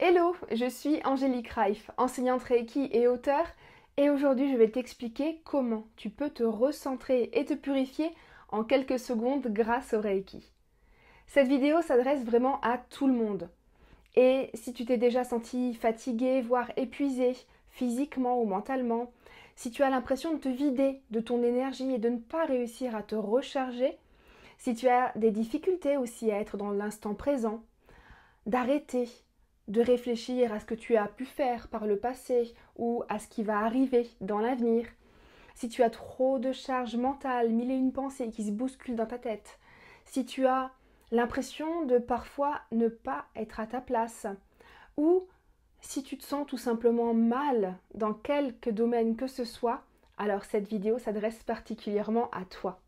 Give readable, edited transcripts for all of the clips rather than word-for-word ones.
Hello, je suis Angélique Reif, enseignante Reiki et auteure, et aujourd'hui je vais t'expliquer comment tu peux te recentrer et te purifier en quelques secondes grâce au Reiki. Cette vidéo s'adresse vraiment à tout le monde. Et si tu t'es déjà senti fatigué, voire épuisé, physiquement ou mentalement, si tu as l'impression de te vider de ton énergie et de ne pas réussir à te recharger, si tu as des difficultés aussi à être dans l'instant présent, d'arrêter de réfléchir à ce que tu as pu faire par le passé ou à ce qui va arriver dans l'avenir. Si tu as trop de charge mentale, mille et une pensées qui se bousculent dans ta tête, si tu as l'impression de parfois ne pas être à ta place, ou si tu te sens tout simplement mal dans quelque domaine que ce soit, alors cette vidéo s'adresse particulièrement à toi.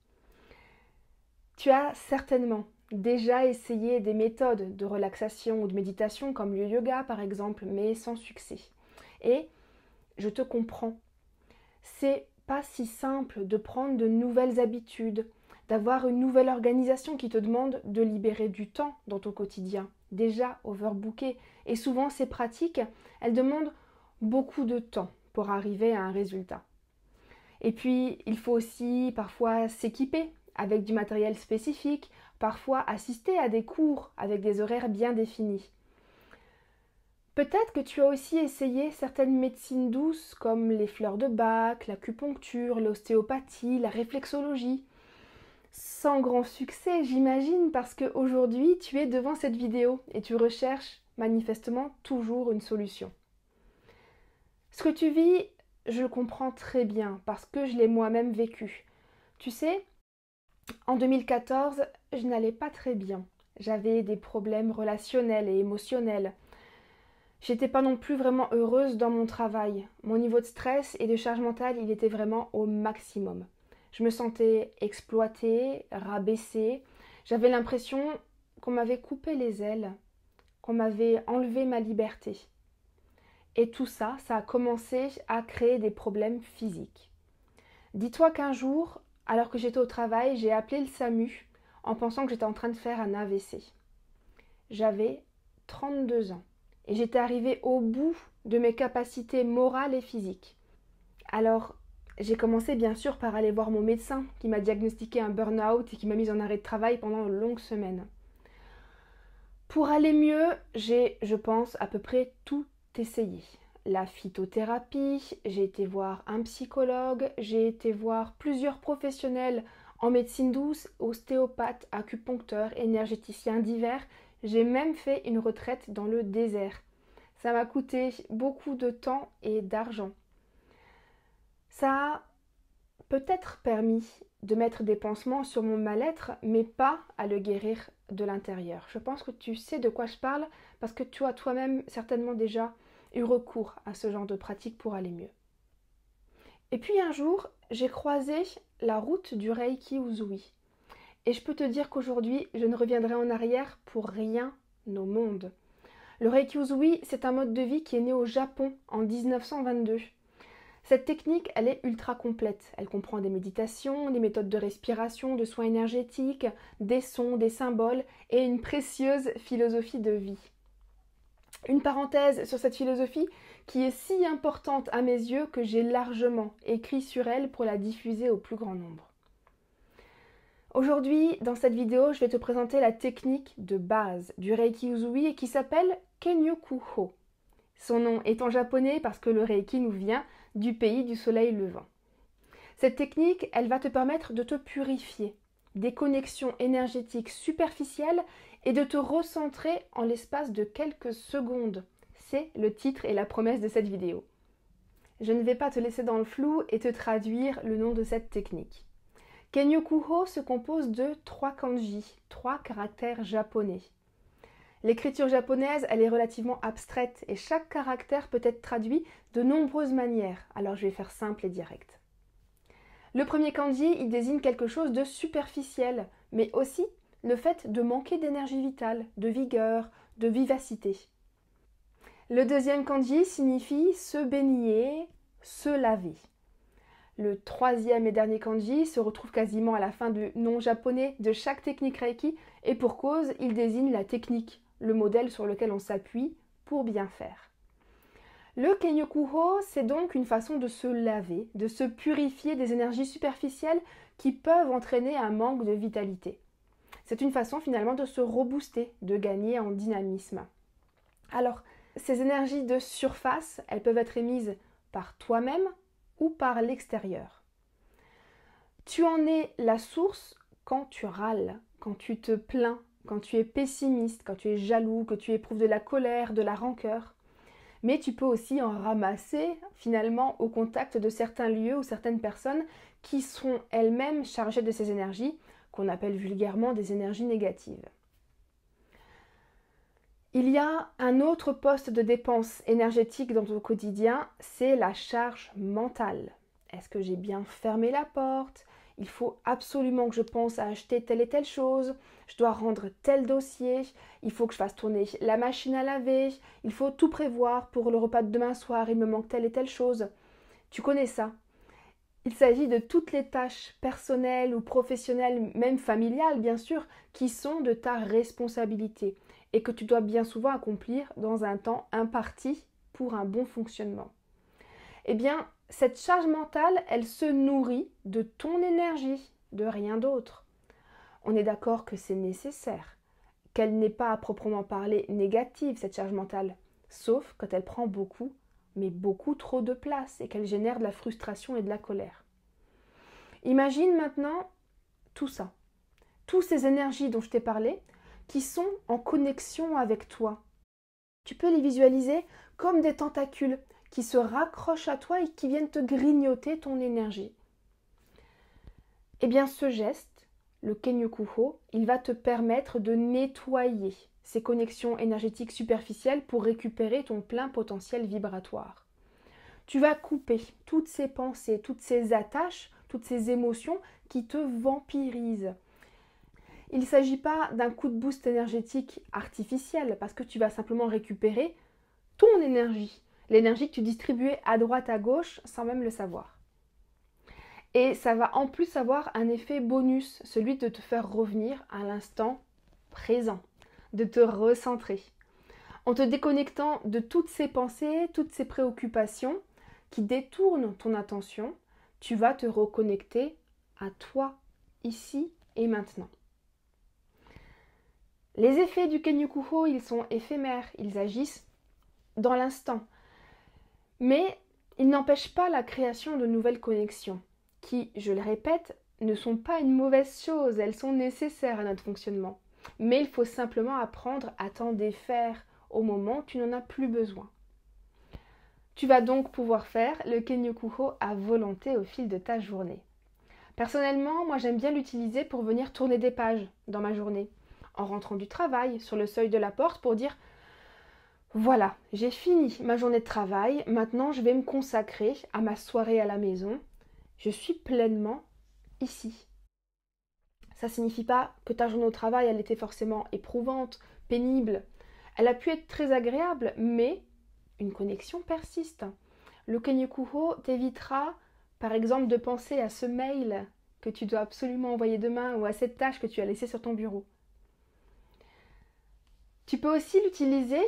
Tu as certainement déjà essayé des méthodes de relaxation ou de méditation comme le yoga par exemple, mais sans succès. Et je te comprends. C'est pas si simple de prendre de nouvelles habitudes, d'avoir une nouvelle organisation qui te demande de libérer du temps dans ton quotidien, déjà overbooké. Et souvent ces pratiques, elles demandent beaucoup de temps pour arriver à un résultat. Et puis, il faut aussi parfois s'équiper avec du matériel spécifique, parfois assister à des cours avec des horaires bien définis. Peut-être que tu as aussi essayé certaines médecines douces comme les fleurs de Bach, l'acupuncture, l'ostéopathie, la réflexologie. Sans grand succès, j'imagine, parce qu'aujourd'hui, tu es devant cette vidéo et tu recherches manifestement toujours une solution. Ce que tu vis, je le comprends très bien parce que je l'ai moi-même vécu. Tu sais, en 2014, je n'allais pas très bien. J'avais des problèmes relationnels et émotionnels. J'étais pas non plus vraiment heureuse dans mon travail. Mon niveau de stress et de charge mentale, il était vraiment au maximum. Je me sentais exploitée, rabaissée. J'avais l'impression qu'on m'avait coupé les ailes, qu'on m'avait enlevé ma liberté. Et tout ça, ça a commencé à créer des problèmes physiques. Dis-toi qu'un jour, alors que j'étais au travail, j'ai appelé le SAMU en pensant que j'étais en train de faire un AVC. J'avais 32 ans et j'étais arrivée au bout de mes capacités morales et physiques. Alors, j'ai commencé bien sûr par aller voir mon médecin qui m'a diagnostiqué un burn-out et qui m'a mise en arrêt de travail pendant de longues semaines. Pour aller mieux, j'ai, je pense, à peu près tout essayé. La phytothérapie, j'ai été voir un psychologue, j'ai été voir plusieurs professionnels en médecine douce, ostéopathes, acupuncteurs, énergéticiens divers. J'ai même fait une retraite dans le désert. Ça m'a coûté beaucoup de temps et d'argent. Ça a peut-être permis de mettre des pansements sur mon mal-être, mais pas à le guérir de l'intérieur. Je pense que tu sais de quoi je parle parce que tu as toi-même certainement déjà eu recours à ce genre de pratique pour aller mieux. Et puis un jour, j'ai croisé la route du Reiki Usui. Et je peux te dire qu'aujourd'hui, je ne reviendrai en arrière pour rien au monde. Le Reiki Usui, c'est un mode de vie qui est né au Japon en 1922. Cette technique, elle est ultra complète. Elle comprend des méditations, des méthodes de respiration, de soins énergétiques, des sons, des symboles et une précieuse philosophie de vie. Une parenthèse sur cette philosophie qui est si importante à mes yeux que j'ai largement écrit sur elle pour la diffuser au plus grand nombre. Aujourd'hui, dans cette vidéo, je vais te présenter la technique de base du Reiki Usui et qui s'appelle Kenyoku-ho. Son nom est en japonais parce que le Reiki nous vient du pays du soleil levant. Cette technique, elle va te permettre de te purifier des connexions énergétiques superficielles et de te recentrer en l'espace de quelques secondes. C'est le titre et la promesse de cette vidéo. Je ne vais pas te laisser dans le flou et te traduire le nom de cette technique. Kenyoku-ho se compose de 3 kanji, 3 caractères japonais. L'écriture japonaise, elle est relativement abstraite et chaque caractère peut être traduit de nombreuses manières. Alors je vais faire simple et direct. Le premier kanji, il désigne quelque chose de superficiel, mais aussi le fait de manquer d'énergie vitale, de vigueur, de vivacité. Le deuxième kanji signifie se baigner, se laver. Le troisième et dernier kanji se retrouve quasiment à la fin du nom japonais de chaque technique Reiki et pour cause, il désigne la technique, le modèle sur lequel on s'appuie pour bien faire. Le Kenyokuho, c'est donc une façon de se laver, de se purifier des énergies superficielles qui peuvent entraîner un manque de vitalité. C'est une façon finalement de se rebooster, de gagner en dynamisme. Alors, ces énergies de surface, elles peuvent être émises par toi-même ou par l'extérieur. Tu en es la source quand tu râles, quand tu te plains, quand tu es pessimiste, quand tu es jaloux, que tu éprouves de la colère, de la rancœur. Mais tu peux aussi en ramasser finalement au contact de certains lieux ou certaines personnes qui sont elles-mêmes chargées de ces énergies, qu'on appelle vulgairement des énergies négatives. Il y a un autre poste de dépense énergétique dans ton quotidien, c'est la charge mentale. Est-ce que j'ai bien fermé la porte? Il faut absolument que je pense à acheter telle et telle chose, je dois rendre tel dossier, il faut que je fasse tourner la machine à laver, il faut tout prévoir pour le repas de demain soir, il me manque telle et telle chose. Tu connais ça? Il s'agit de toutes les tâches personnelles ou professionnelles, même familiales bien sûr, qui sont de ta responsabilité et que tu dois bien souvent accomplir dans un temps imparti pour un bon fonctionnement. Eh bien, cette charge mentale, elle se nourrit de ton énergie, de rien d'autre. On est d'accord que c'est nécessaire, qu'elle n'est pas à proprement parler négative, cette charge mentale, sauf quand elle prend beaucoup, mais beaucoup trop de place et qu'elle génère de la frustration et de la colère. Imagine maintenant tout ça, toutes ces énergies dont je t'ai parlé, qui sont en connexion avec toi. Tu peux les visualiser comme des tentacules qui se raccrochent à toi et qui viennent te grignoter ton énergie. Eh bien, ce geste, le Kenyokuho, il va te permettre de nettoyer ces connexions énergétiques superficielles pour récupérer ton plein potentiel vibratoire. Tu vas couper toutes ces pensées, toutes ces attaches, toutes ces émotions qui te vampirisent. Il ne s'agit pas d'un coup de boost énergétique artificiel parce que tu vas simplement récupérer ton énergie, l'énergie que tu distribuais à droite, à gauche sans même le savoir. Et ça va en plus avoir un effet bonus, celui de te faire revenir à l'instant présent, de te recentrer. En te déconnectant de toutes ces pensées, toutes ces préoccupations qui détournent ton attention, tu vas te reconnecter à toi, ici et maintenant. Les effets du Kenyokuho, ils sont éphémères, ils agissent dans l'instant. Mais ils n'empêchent pas la création de nouvelles connexions, qui, je le répète, ne sont pas une mauvaise chose, elles sont nécessaires à notre fonctionnement. Mais il faut simplement apprendre à t'en défaire au moment où tu n'en as plus besoin. Tu vas donc pouvoir faire le Kenyokuho à volonté au fil de ta journée. Personnellement, moi j'aime bien l'utiliser pour venir tourner des pages dans ma journée, en rentrant du travail, sur le seuil de la porte pour dire voilà, j'ai fini ma journée de travail, maintenant je vais me consacrer à ma soirée à la maison. Je suis pleinement ici. Ça ne signifie pas que ta journée au travail, elle était forcément éprouvante, pénible. Elle a pu être très agréable, mais une connexion persiste. Le Kenyokuho t'évitera, par exemple, de penser à ce mail que tu dois absolument envoyer demain ou à cette tâche que tu as laissée sur ton bureau. Tu peux aussi l'utiliser,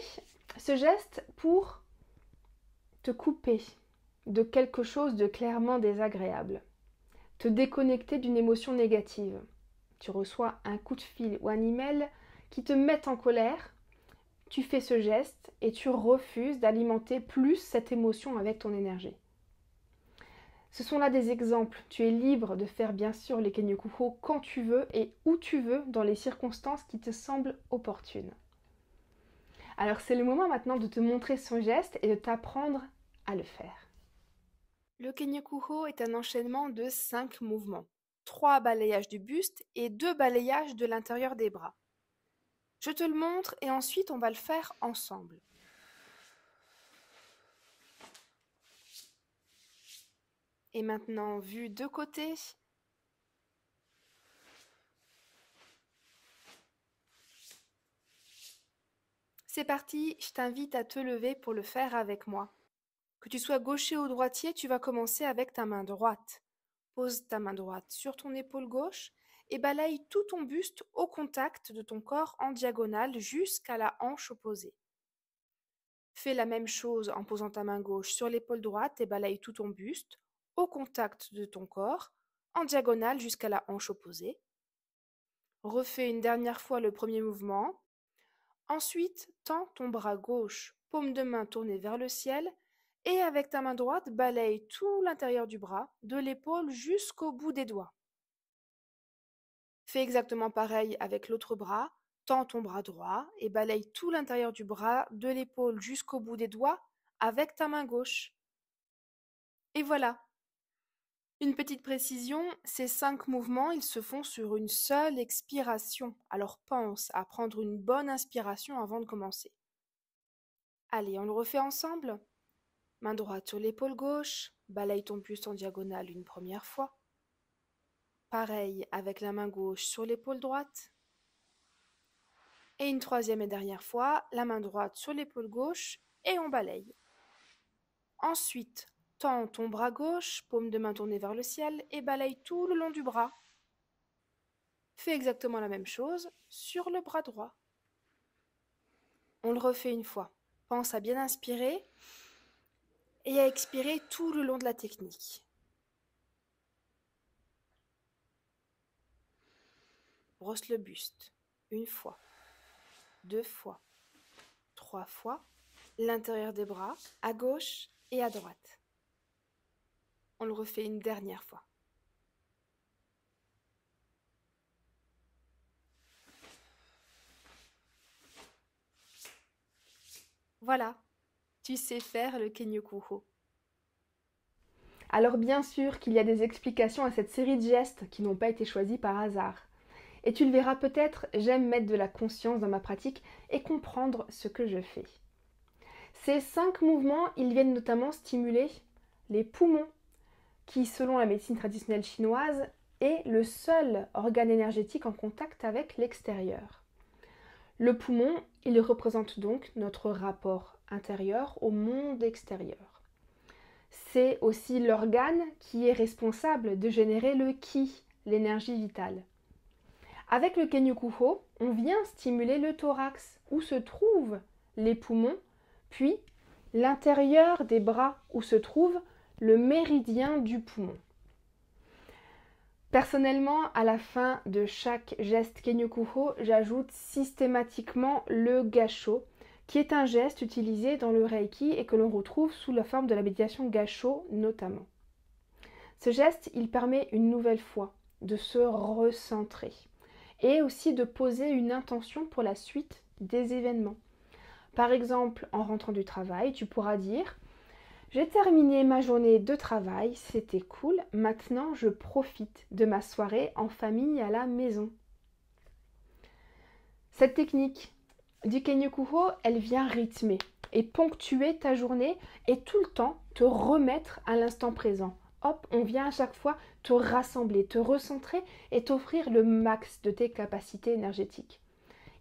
ce geste, pour te couper de quelque chose de clairement désagréable, te déconnecter d'une émotion négative. Tu reçois un coup de fil ou un email qui te met en colère, tu fais ce geste et tu refuses d'alimenter plus cette émotion avec ton énergie. Ce sont là des exemples. Tu es libre de faire bien sûr les Kenyokuho quand tu veux et où tu veux dans les circonstances qui te semblent opportunes. Alors c'est le moment maintenant de te montrer son geste et de t'apprendre à le faire. Le Kenyokuho est un enchaînement de 5 mouvements. 3 balayages du buste et 2 balayages de l'intérieur des bras. Je te le montre et ensuite on va le faire ensemble. Et maintenant, vue de côté. C'est parti, je t'invite à te lever pour le faire avec moi. Que tu sois gaucher ou droitier, tu vas commencer avec ta main droite. Pose ta main droite sur ton épaule gauche et balaye tout ton buste au contact de ton corps en diagonale jusqu'à la hanche opposée. Fais la même chose en posant ta main gauche sur l'épaule droite et balaye tout ton buste, au contact de ton corps, en diagonale jusqu'à la hanche opposée. Refais une dernière fois le premier mouvement. Ensuite, tends ton bras gauche, paume de main tournée vers le ciel, et avec ta main droite, balaye tout l'intérieur du bras, de l'épaule jusqu'au bout des doigts. Fais exactement pareil avec l'autre bras, tends ton bras droit et balaye tout l'intérieur du bras, de l'épaule jusqu'au bout des doigts, avec ta main gauche. Et voilà. Une petite précision, ces 5 mouvements, ils se font sur une seule expiration. Alors pense à prendre une bonne inspiration avant de commencer. Allez, on le refait ensemble. Main droite sur l'épaule gauche, balaye ton buste en diagonale une première fois. Pareil avec la main gauche sur l'épaule droite. Et une troisième et dernière fois, la main droite sur l'épaule gauche et on balaye. Ensuite, tends ton bras gauche, paume de main tournée vers le ciel et balaye tout le long du bras. Fais exactement la même chose sur le bras droit. On le refait une fois. Pense à bien inspirer et à expirer tout le long de la technique. Brosse le buste. Une fois, 2 fois, 3 fois. L'intérieur des bras, à gauche et à droite. On le refait une dernière fois. Voilà, tu sais faire le Kenyoku-ho. Alors bien sûr qu'il y a des explications à cette série de gestes qui n'ont pas été choisis par hasard. Et tu le verras peut-être, j'aime mettre de la conscience dans ma pratique et comprendre ce que je fais. Ces 5 mouvements, ils viennent notamment stimuler les poumons, qui selon la médecine traditionnelle chinoise est le seul organe énergétique en contact avec l'extérieur. Le poumon, il représente donc notre rapport intérieur au monde extérieur. C'est aussi l'organe qui est responsable de générer le ki, l'énergie vitale. Avec le Kenyoku-ho, on vient stimuler le thorax, où se trouvent les poumons, puis l'intérieur des bras, où se trouve le méridien du poumon. Personnellement, à la fin de chaque geste Kenyoku-ho, j'ajoute systématiquement le gassho, qui est un geste utilisé dans le Reiki et que l'on retrouve sous la forme de la méditation gassho notamment. Ce geste, il permet une nouvelle fois de se recentrer et aussi de poser une intention pour la suite des événements. Par exemple, en rentrant du travail, tu pourras dire: j'ai terminé ma journée de travail, c'était cool, maintenant je profite de ma soirée en famille à la maison. Cette technique du Kenyoku-ho, elle vient rythmer et ponctuer ta journée et tout le temps te remettre à l'instant présent. Hop, on vient à chaque fois te rassembler, te recentrer et t'offrir le max de tes capacités énergétiques.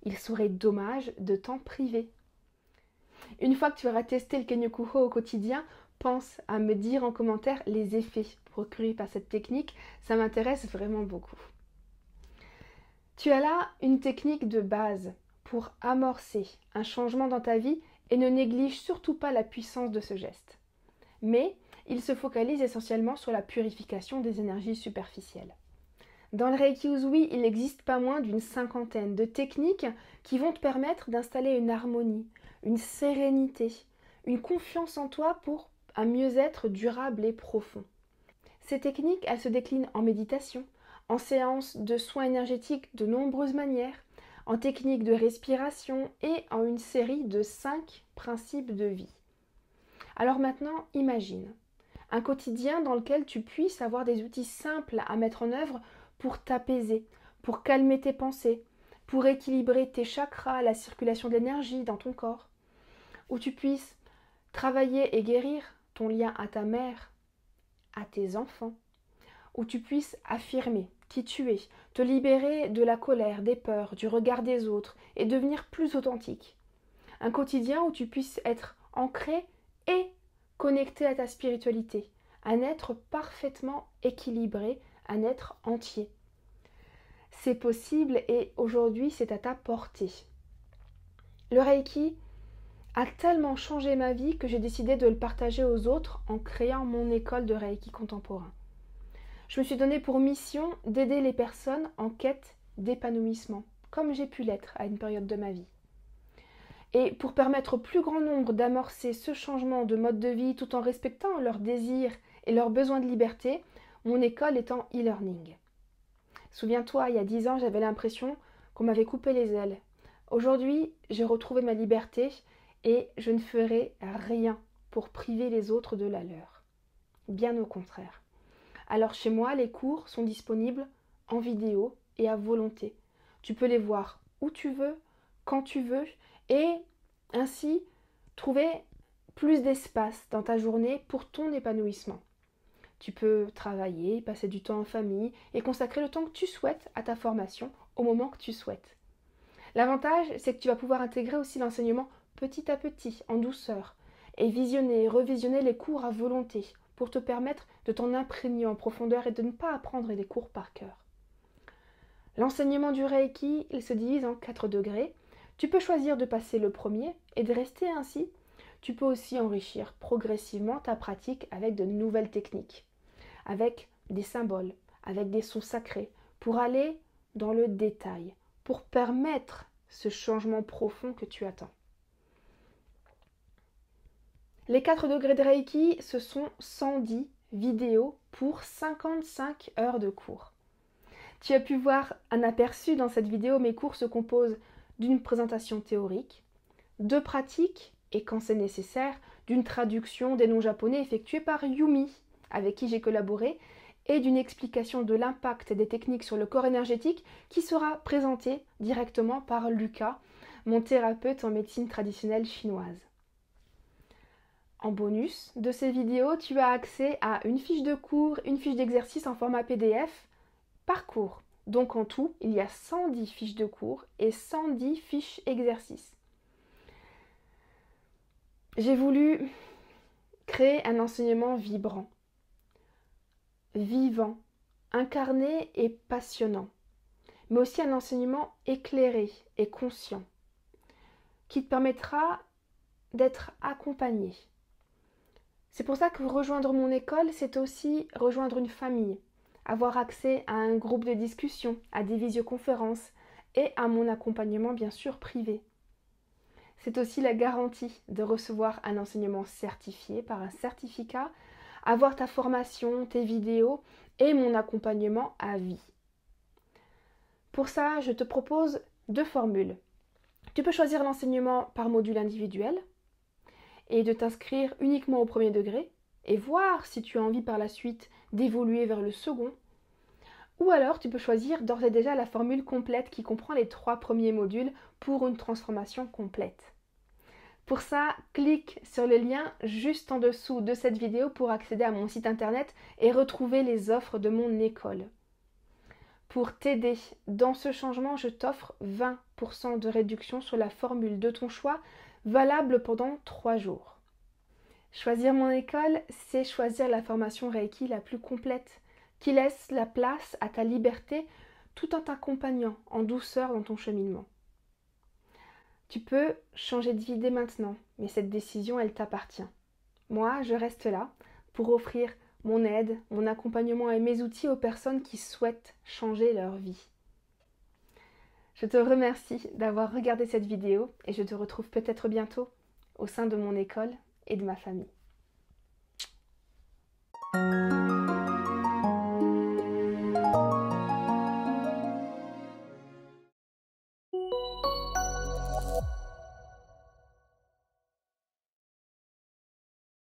Il serait dommage de t'en priver. Une fois que tu auras testé le Kenyoku-ho au quotidien, pense à me dire en commentaire les effets procurés par cette technique, ça m'intéresse vraiment beaucoup. Tu as là une technique de base pour amorcer un changement dans ta vie et ne néglige surtout pas la puissance de ce geste. Mais il se focalise essentiellement sur la purification des énergies superficielles. Dans le Reiki Usui, il n'existe pas moins d'une 50aine de techniques qui vont te permettre d'installer une harmonie, une sérénité, une confiance en toi pour un mieux-être durable et profond. Ces techniques, elles se déclinent en méditation, en séances de soins énergétiques de nombreuses manières, en techniques de respiration et en une série de 5 principes de vie. Alors maintenant, imagine un quotidien dans lequel tu puisses avoir des outils simples à mettre en œuvre pour t'apaiser, pour calmer tes pensées, pour équilibrer tes chakras, la circulation d'énergie dans ton corps, où tu puisses travailler et guérir ton lien à ta mère, à tes enfants, où tu puisses affirmer qui tu es, te libérer de la colère, des peurs, du regard des autres et devenir plus authentique. Un quotidien où tu puisses être ancré et connecté à ta spiritualité, un être parfaitement équilibré, un être entier. C'est possible et aujourd'hui c'est à ta portée. Le Reiki a tellement changé ma vie que j'ai décidé de le partager aux autres en créant mon école de Reiki contemporain. Je me suis donné pour mission d'aider les personnes en quête d'épanouissement, comme j'ai pu l'être à une période de ma vie. Et pour permettre au plus grand nombre d'amorcer ce changement de mode de vie tout en respectant leurs désirs et leurs besoins de liberté, mon école est en e-learning. Souviens-toi, il y a 10 ans, j'avais l'impression qu'on m'avait coupé les ailes. Aujourd'hui, j'ai retrouvé ma liberté et je ne ferai rien pour priver les autres de la leur. Bien au contraire. Alors chez moi, les cours sont disponibles en vidéo et à volonté. Tu peux les voir où tu veux, quand tu veux, et ainsi trouver plus d'espace dans ta journée pour ton épanouissement. Tu peux travailler, passer du temps en famille et consacrer le temps que tu souhaites à ta formation au moment que tu souhaites. L'avantage, c'est que tu vas pouvoir intégrer aussi l'enseignement petit à petit, en douceur, et visionner et revisionner les cours à volonté pour te permettre de t'en imprégner en profondeur et de ne pas apprendre les cours par cœur. L'enseignement du Reiki, il se divise en 4 degrés. Tu peux choisir de passer le premier et de rester ainsi. Tu peux aussi enrichir progressivement ta pratique avec de nouvelles techniques, avec des symboles, avec des sons sacrés, pour aller dans le détail, pour permettre ce changement profond que tu attends. Les 4 degrés de Reiki, ce sont 110 vidéos pour 55 heures de cours. Tu as pu voir un aperçu dans cette vidéo. Mes cours se composent d'une présentation théorique, de pratiques et, quand c'est nécessaire, d'une traduction des noms japonais effectuée par Yumi, avec qui j'ai collaboré, et d'une explication de l'impact des techniques sur le corps énergétique qui sera présentée directement par Lucas, mon thérapeute en médecine traditionnelle chinoise. En bonus de ces vidéos, tu as accès à une fiche de cours, une fiche d'exercice en format PDF par cours. Donc en tout, il y a 110 fiches de cours et 110 fiches exercices. J'ai voulu créer un enseignement vibrant, vivant, incarné et passionnant, mais aussi un enseignement éclairé et conscient, qui te permettra d'être accompagné. C'est pour ça que rejoindre mon école, c'est aussi rejoindre une famille, avoir accès à un groupe de discussion, à des visioconférences et à mon accompagnement bien sûr privé. C'est aussi la garantie de recevoir un enseignement certifié par un certificat, avoir ta formation, tes vidéos et mon accompagnement à vie. Pour ça, je te propose 2 formules. Tu peux choisir l'enseignement par module individuel et de t'inscrire uniquement au premier degré et voir si tu as envie par la suite d'évoluer vers le second. Ou alors tu peux choisir d'ores et déjà la formule complète qui comprend les 3 premiers modules pour une transformation complète. Pour ça, clique sur le lien juste en dessous de cette vidéo pour accéder à mon site internet et retrouver les offres de mon école. Pour t'aider dans ce changement, je t'offre 20% de réduction sur la formule de ton choix, valable pendant 3 jours. Choisir mon école, c'est choisir la formation Reiki la plus complète, qui laisse la place à ta liberté tout en t'accompagnant en douceur dans ton cheminement. Tu peux changer de vie dès maintenant, mais cette décision, elle t'appartient. Moi, je reste là pour offrir mon aide, mon accompagnement et mes outils aux personnes qui souhaitent changer leur vie. Je te remercie d'avoir regardé cette vidéo et je te retrouve peut-être bientôt au sein de mon école et de ma famille.